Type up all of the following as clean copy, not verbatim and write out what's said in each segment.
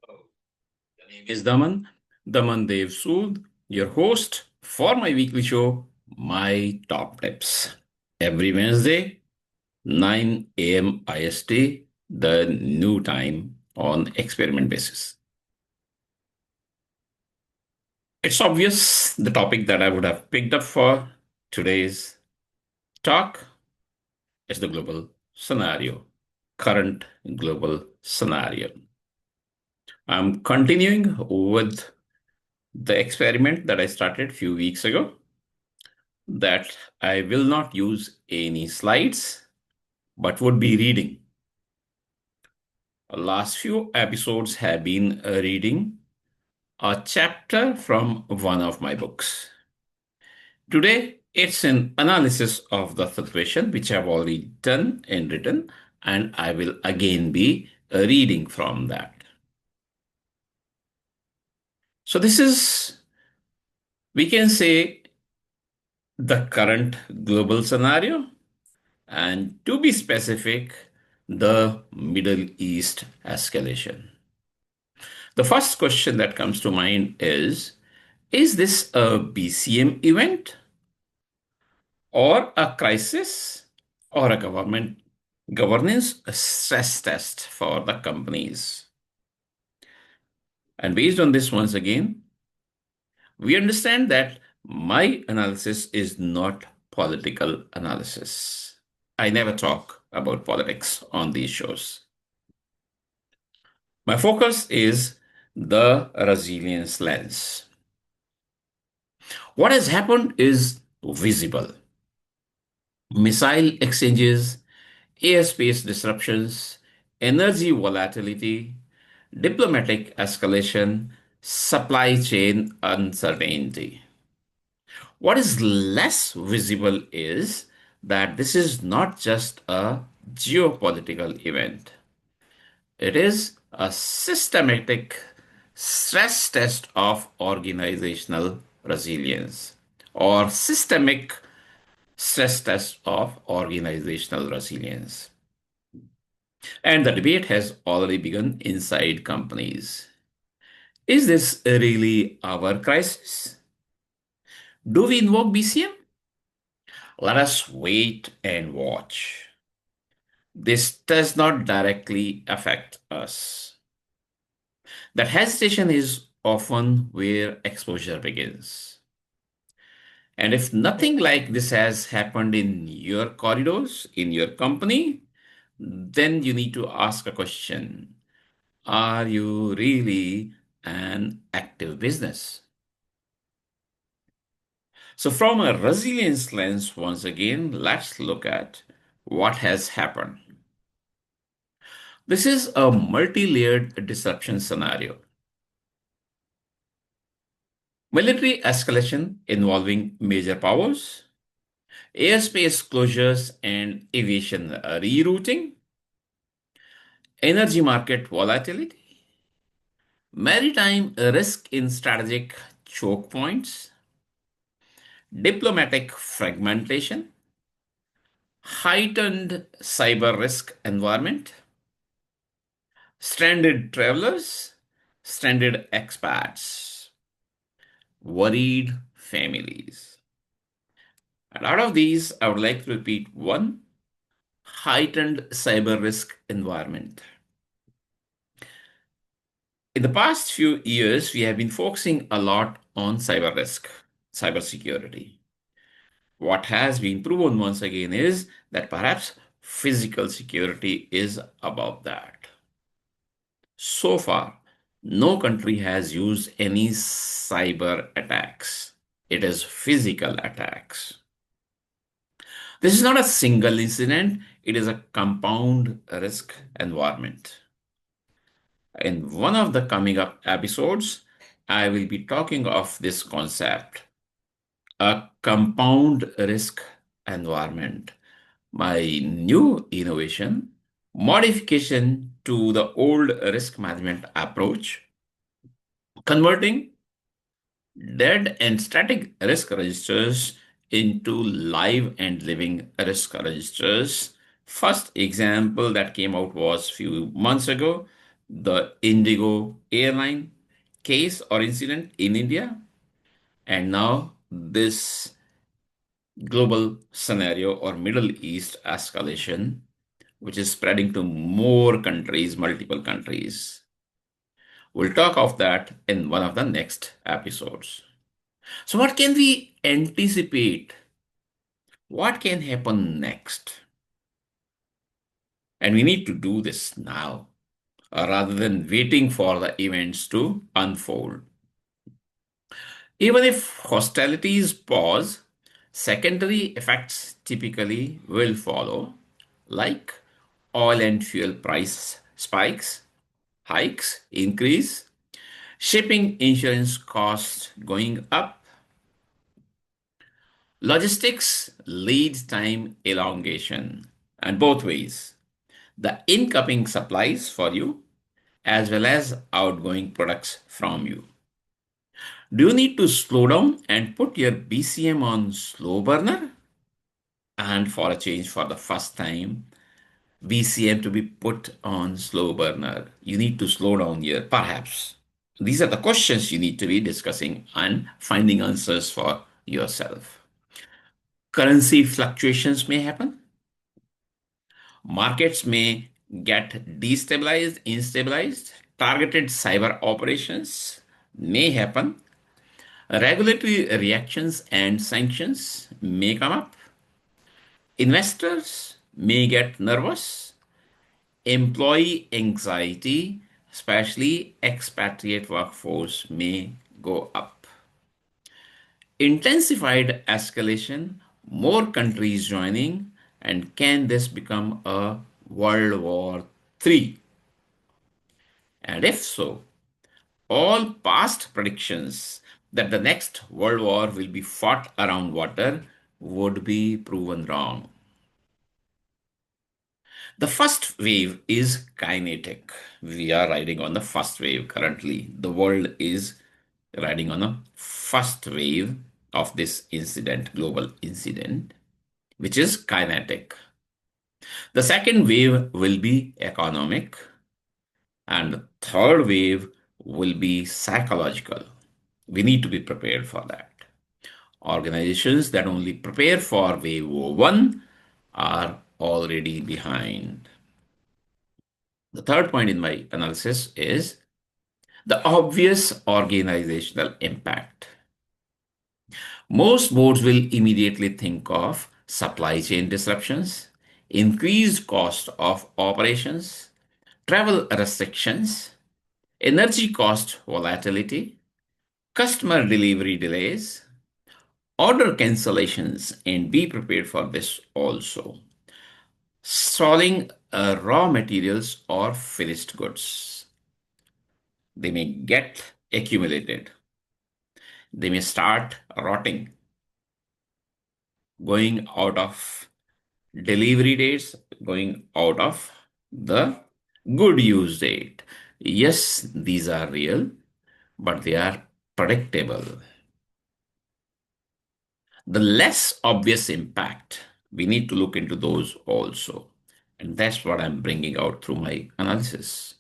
My name is Daman Dev Sood, your host for my weekly show, My Top Tips. Every Wednesday, 9 a.m. IST, the new time on experiment basis. It's obvious the topic that I would have picked up for today's talk is the global scenario, current global scenario. I'm continuing with the experiment that I started a few weeks ago that I will not use any slides but would be reading. Last few episodes have been reading a chapter from one of my books. Today, it's an analysis of the situation which I've already done and written, and I will again be reading from that. So, this is, we can say, the current global scenario, and to be specific, the Middle East escalation. The first question that comes to mind is this a BCM event or a crisis or a government governance stress test for the companies? And based on this, once again, we understand that my analysis is not political analysis. I never talk about politics on these shows. My focus is the resilience lens. What has happened is visible. Missile exchanges, airspace disruptions, energy volatility, diplomatic escalation, supply chain uncertainty. What is less visible is that this is not just a geopolitical event. It is a systematic stress test of organizational resilience or systemic stress test of organizational resilience. And the debate has already begun inside companies. Is this really our crisis? Do we invoke BCM? Let us wait and watch. This does not directly affect us. That hesitation is often where exposure begins. And if nothing like this has happened in your corridors, in your company, then you need to ask a question. Are you really an active business? So, from a resilience lens, once again, let's look at what has happened. This is a multi layered disruption scenario. Military escalation involving major powers, airspace closures and aviation rerouting, energy market volatility, maritime risk in strategic choke points, diplomatic fragmentation, heightened cyber risk environment, stranded travelers, stranded expats, worried families. And out of these, I would like to repeat one: heightened cyber risk environment. In the past few years, we have been focusing a lot on cyber risk, cyber security. What has been proven once again is that perhaps physical security is above that. So far, no country has used any cyber attacks. It is physical attacks. This is not a single incident, it is a compound risk environment. In one of the coming up episodes, I will be talking of this concept, a compound risk environment. My new innovation, modification to the old risk management approach, converting dead and static risk registers into live and living risk registers. First example that came out was few months ago. the Indigo airline case or incident in India, and now this global scenario or Middle East escalation, which is spreading to more countries, multiple countries. We'll talk of that in one of the next episodes. So, what can we anticipate? What can happen next? And we need to do this now rather than waiting for the events to unfold. Even if hostilities pause, secondary effects typically will follow, like oil and fuel price spikes, hikes, increase, shipping insurance costs going up, logistics lead time elongation, and both ways. The incoming supplies for you as well as outgoing products from you. Do you need to slow down and put your BCM on slow burner? And for a change, for the first time, BCM to be put on slow burner. You need to slow down here, perhaps. These are the questions you need to be discussing and finding answers for yourself. Currency fluctuations may happen. Markets may get destabilized, instabilized. Targeted cyber operations may happen. Regulatory reactions and sanctions may come up. Investors may get nervous. Employee anxiety, especially expatriate workforce, may go up. Intensified escalation, more countries joining, and can this become a World War III? And if so, all past predictions that the next world war will be fought around water would be proven wrong. The first wave is kinetic. We are riding on the first wave currently. The world is riding on a first wave of this incident, global incident, which is kinetic. The second wave will be economic, and the third wave will be psychological. We need to be prepared for that. Organizations that only prepare for wave one are already behind. The third point in my analysis is the obvious organizational impact. Most boards will immediately think of supply chain disruptions, increased cost of operations, travel restrictions, energy cost volatility, customer delivery delays, order cancellations, and be prepared for this also. Stalling raw materials or finished goods. They may get accumulated. They may start rotting, going out of delivery dates, going out of the good use date. Yes, these are real, but they are predictable. The less obvious impact, we need to look into those also. And that's what I'm bringing out through my analysis.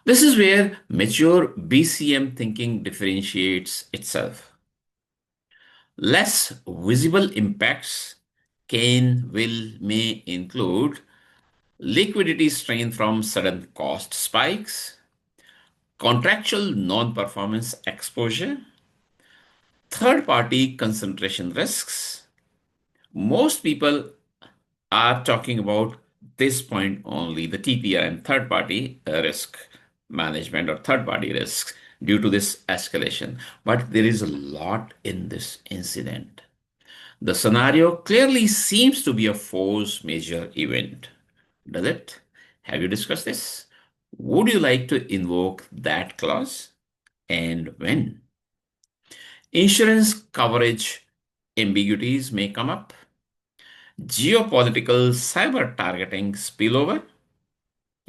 This is where mature BCM thinking differentiates itself. Less visible impacts may include liquidity strain from sudden cost spikes, contractual non-performance exposure, third-party concentration risks. Most people are talking about this point only, the TPR and third-party risk management or third-party risks due to this escalation. But there is a lot in this incident. The scenario clearly seems to be a force major event. Does it? Have you discussed this? Would you like to invoke that clause? And when? Insurance coverage ambiguities may come up. Geopolitical cyber targeting spillover.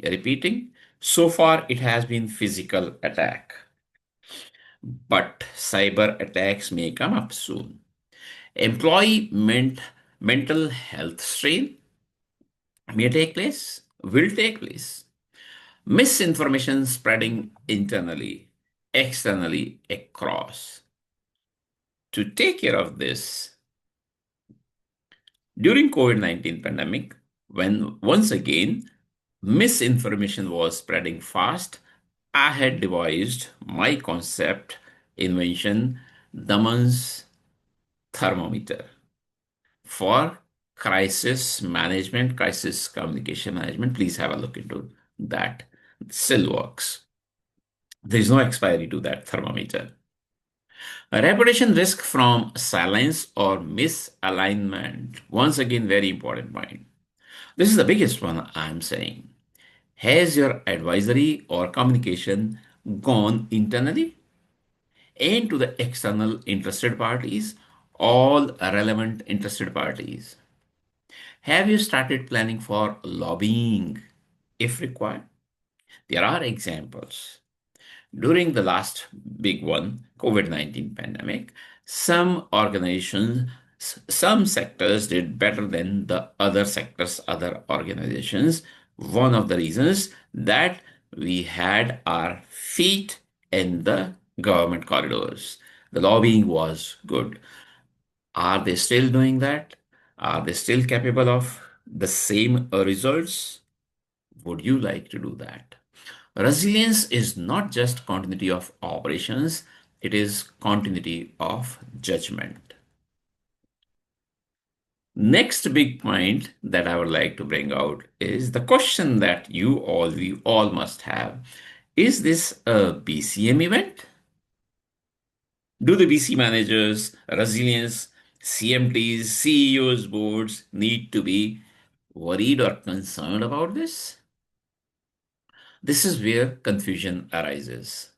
Repeating, so far it has been physical attack, but cyber attacks may come up soon. Employee mental health strain may take place, will take place. Misinformation spreading internally, externally, across. To take care of this, during COVID-19 pandemic, when once again misinformation was spreading fast, I had devised my concept invention, Daman's thermometer for crisis management, crisis communication management. Please have a look into that. It still works. There is no expiry to that thermometer. A reputation risk from silence or misalignment. Once again, very important point. This is the biggest one I'm saying. Has your advisory or communication gone internally and to the external interested parties, all relevant interested parties? Have you started planning for lobbying if required? There are examples. During the last big one, COVID-19 pandemic, some organizations, some sectors did better than the other sectors, other organizations. One of the reasons that we had our feet in the government corridors. The lobbying was good. Are they still doing that? Are they still capable of the same results? Would you like to do that? Resilience is not just continuity of operations, it is continuity of judgment. Next big point that I would like to bring out is the question that we all must have. Is this a BCM event? Do the BC managers, resilience, CMTs, CEOs, boards need to be worried or concerned about this? This is where confusion arises.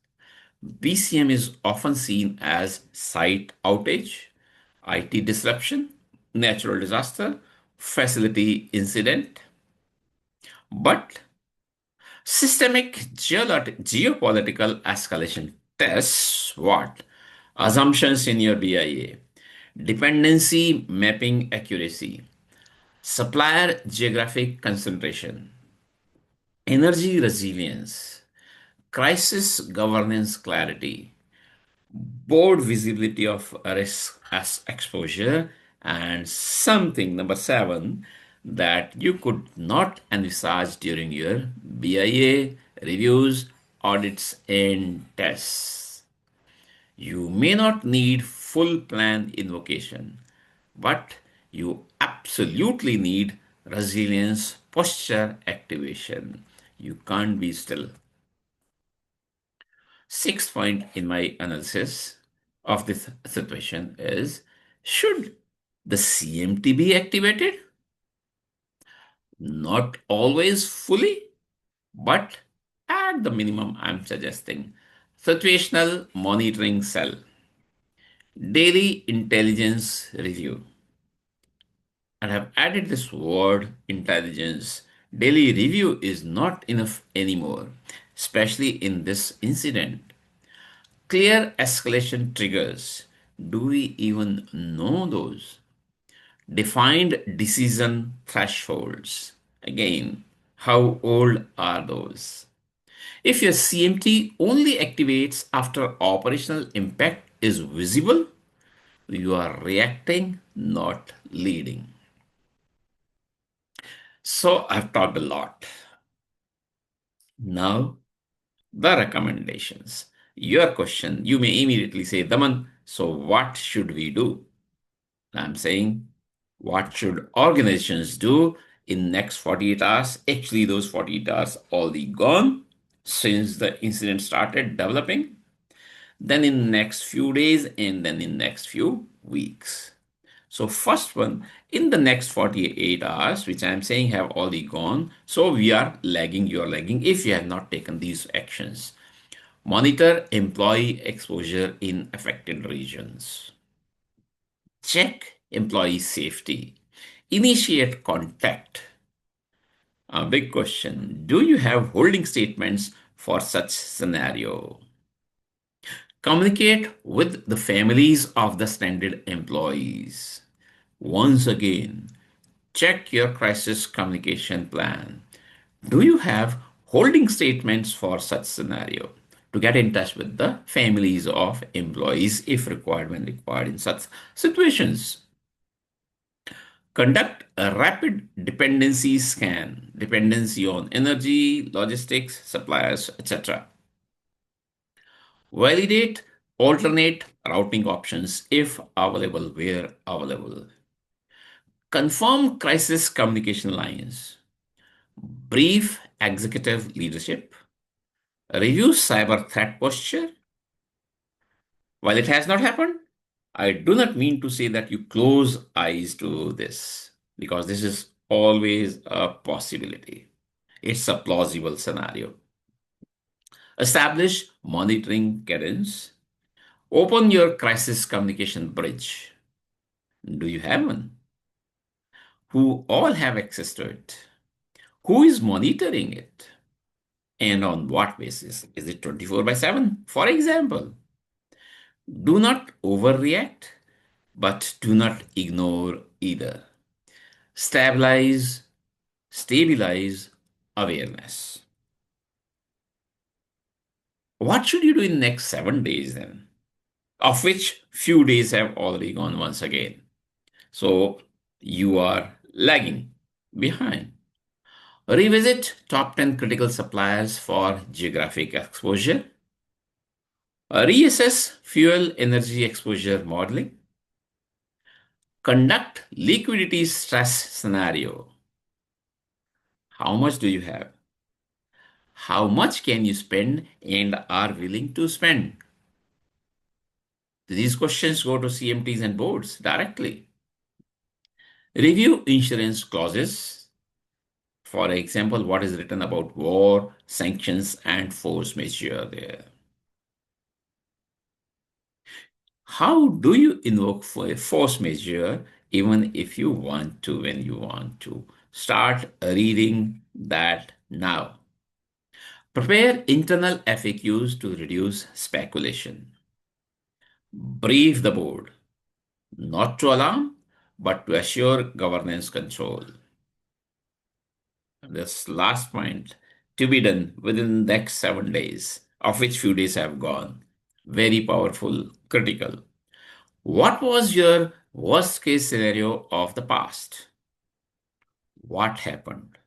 BCM is often seen as site outage, IT disruption, natural disaster, facility incident, but systemic geopolitical escalation tests what? Assumptions in your BIA, dependency mapping accuracy, supplier geographic concentration, energy resilience, crisis governance clarity, board visibility of risk as exposure, and something number seven that you could not envisage during your BIA reviews, audits, and tests. You may not need full plan invocation, but you absolutely need resilience posture activation. You can't be still. Sixth point in my analysis of this situation is, should the CMT be activated? Not always fully, but at the minimum, I'm suggesting situational monitoring cell, daily intelligence review. And have added this word intelligence. Daily review is not enough anymore, especially in this incident. Clear escalation triggers. Do we even know those? Defined decision thresholds. Again, how old are those? If your CMT only activates after operational impact is visible, you are reacting, not leading. So I've talked a lot. Now, the recommendations. Your question, you may immediately say, Daman, so what should we do? I'm saying, what should organizations do in next 48 hours? Actually, those 48 hours already gone since the incident started developing. Then in next few days, and then in next few weeks. So first one, in the next 48 hours, which I'm saying have already gone. So we are lagging, you're lagging if you have not taken these actions. Monitor employee exposure in affected regions. Check employee safety. Initiate contact. A big question. Do you have holding statements for such scenario? Communicate with the families of the stranded employees. Once again, check your crisis communication plan. Do you have holding statements for such scenario, to get in touch with the families of employees if required, when required in such situations. Conduct a rapid dependency scan, dependency on energy, logistics, suppliers, etc. Validate alternate routing options if available, where available. Confirm crisis communication lines. Brief executive leadership. Review cyber threat posture. While it has not happened, I do not mean to say that you close eyes to this, because this is always a possibility. It's a plausible scenario. Establish monitoring cadence. Open your crisis communication bridge. Do you have one? Who all have access to it? Who is monitoring it? And on what basis? Is it 24 by 7? For example, do not overreact, but do not ignore either. Stabilize, stabilize awareness. What should you do in the next 7 days then? Of which few days have already gone once again. So you are lagging behind. Revisit top 10 critical suppliers for geographic exposure. Reassess fuel energy exposure modeling. Conduct liquidity stress scenario. How much do you have? How much can you spend and are willing to spend? These questions go to CMTs and boards directly. Review insurance clauses. For example, what is written about war, sanctions, and force majeure there? How do you invoke for a force majeure even if you want to, when you want to? Start reading that now. Prepare internal FAQs to reduce speculation. Brief the board, not to alarm, but to assure governance control. This last point to be done within the next 7 days, of which few days have gone. Very powerful, critical. What was your worst case scenario of the past? What happened?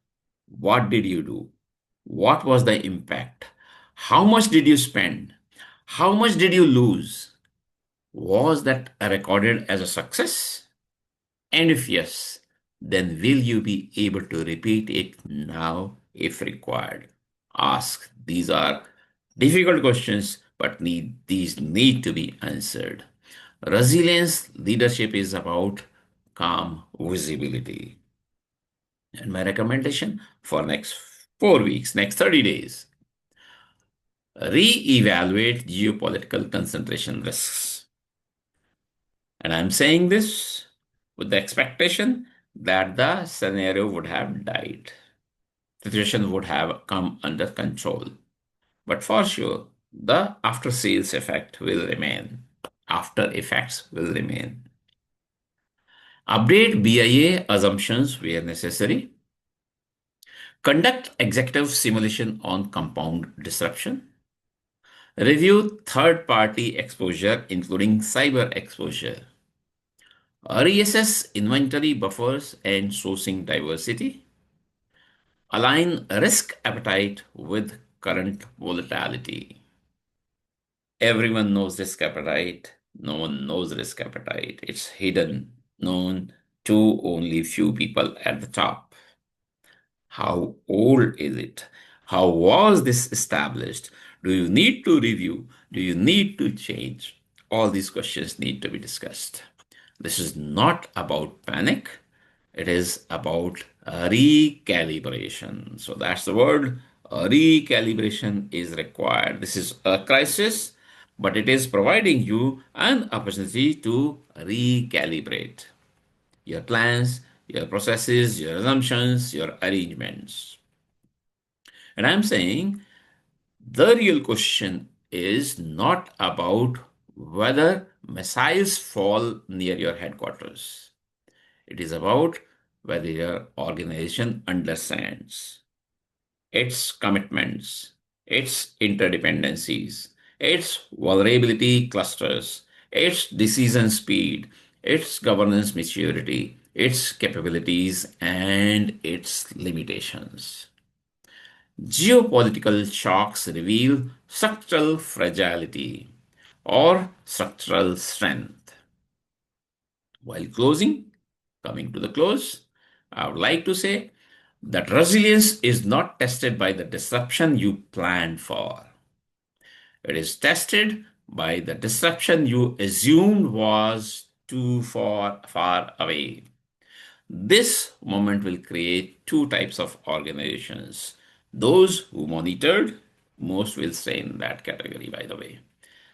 What did you do? What was the impact? How much did you spend? How much did you lose? Was that recorded as a success? And if yes, then will you be able to repeat it now if required? Ask. These are difficult questions, but these need to be answered. Resilience leadership is about calm visibility. And my recommendation for next 4 weeks, next 30 days, re-evaluate geopolitical concentration risks. And I'm saying this with the expectation that the scenario would have died. The situation would have come under control. But for sure, the after sales effect will remain. After effects will remain. Update BIA assumptions where necessary. Conduct executive simulation on compound disruption. Review third party exposure, including cyber exposure. Reassess inventory buffers and sourcing diversity. Align risk appetite with current volatility. Everyone knows risk appetite. No one knows risk appetite. It's hidden, known to only few people at the top. How old is it? How was this established? Do you need to review? Do you need to change? All these questions need to be discussed. This is not about panic. It is about recalibration. So that's the word. Recalibration is required. This is a crisis, but it is providing you an opportunity to recalibrate your plans, your processes, your assumptions, your arrangements. And I'm saying the real question is not about whether missiles fall near your headquarters. It is about whether your organization understands. its commitments, its interdependencies, its vulnerability clusters, its decision speed, its governance maturity, its capabilities, and its limitations. Geopolitical shocks reveal structural fragility or structural strength. While coming to the close, I would like to say that resilience is not tested by the disruption you planned for. It is tested by the disruption you assumed was too far away. This moment will create two types of organizations. Those who monitored, most will stay in that category, by the way,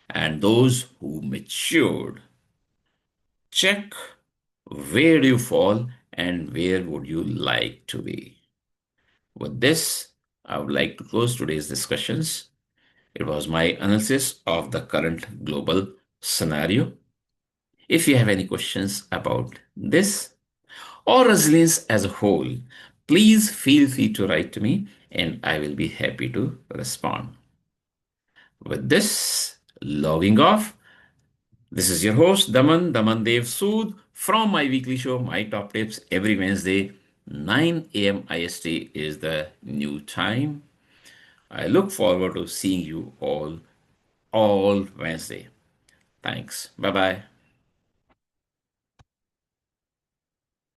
and those who matured. Check where do you fall and where would you like to be. With this, I would like to close today's discussions. It was my analysis of the current global scenario. If you have any questions about this or resilience as a whole, please feel free to write to me and I will be happy to respond. With this, logging off, this is your host, Daman Dev Sood, from my weekly show, My Top Tips, every Wednesday, 9 a.m. IST is the new time. I look forward to seeing you all Wednesday. Thanks. Bye bye.